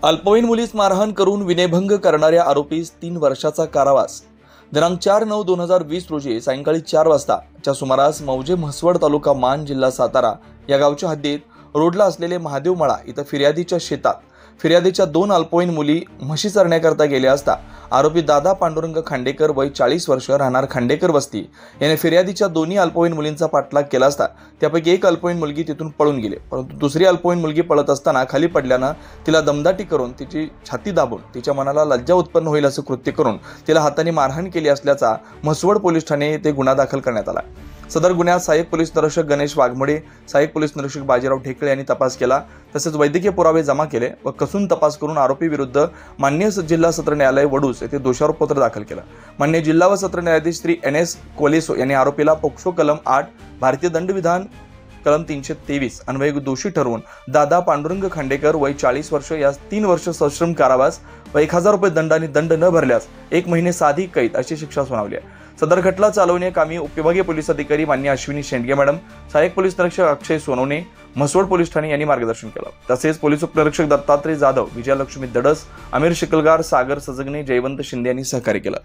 अल्पवयीन मुलीस मारहाण करून विनयभंग करणाऱ्या आरोपीस 3 वर्षाचा कारावास। दिनांक 4/9/2020 रोजी सायंकाळी 4 वाजताच्या सुमारास मौजे म्हसवड तालुका मान जिल्हा सातारा या गावच्या हद्दीत रोडला असलेले महादेवमळा इथं फिर्यादीच्या शेतात फिर्यादीच्या 2 अल्पवयीन मुली म्हशी चरण्याकरता गेल्या असता आरोपी दादा पांडुरंग खांडेकर वय 40 वर्ष राहणार खांडेकर वस्ती याने फिर्यादीच्या दोन्ही अल्पवयीन मुलींचा पाठलाग केला असता त्यापैकी एक अल्पवयीन मुलगी तिथून पळून गेली, परंतु दुसरी अल्पवयीन मुलगी पळत असताना खाली पडल्यानं तिला दमदाटी करून तिची छाती दाबून तिच्या मनाला लज्जा उत्पन्न होईल असं कृत्य करून तिला हाताने मारहाण केली असल्याचा म्हसवड पोलीस ठाणे येथे गुन्हा दाखल करण्यात आला। सदर गुन्ह्यात सहाय्यक पोलीस निरीक्षक गणेश वाघमोडे, सहाय्यक पोलीस निरीक्षक बाजीराव ढेकळे यांनी तपास केला, तसेच वैद्यकीय पुरावे जमा केले व कसून तपास करून आरोपी विरुद्ध माननीय जिल्हा सत्र न्यायालय वडूज येथे दोषारोपपत्र दाखल केलं। माननीय जिल्हा व सत्र न्यायाधीश श्री NS कोलेसो यांनी आरोपीला पोक्सो कलम 8 भारतीय दंडविधान कलम 323 अन्वये दोषी ठरवून दादा पांडुरंग खांडेकर वय 40 वर्ष यास 3 वर्ष सश्रम कारावास व 1000 रुपये दंड आणि दंड न भरल्यास 1 महिने साधी कैद अशी शिक्षा सुनावली आहे। सदर खटला चालवण्याकामी उपविभागीय पोलीस अधिकारी मान्य अश्विनी शेंडगे मॅडम, सहाय्यक पोलीस निरीक्षक अक्षय सोनवणे, म्हसवड पोलीस ठाणे यांनी मार्गदर्शन केलं। तसेच पोलीस उपनिरीक्षक दत्तात्रय जाधव, विजयलक्ष्मी दडस, आमिर शिकलगार, सागर सजगणे, जयवंत शिंदे यांनी सहकार्य केलं।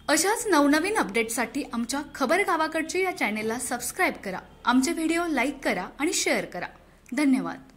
अशाच नवनवीन अपडेटसाठी आमच्या खबर गावाकडच्या या चॅनेलला सबस्क्राइब करा, आमचे व्हिडिओ लाईक करा आणि शेअर करा। धन्यवाद।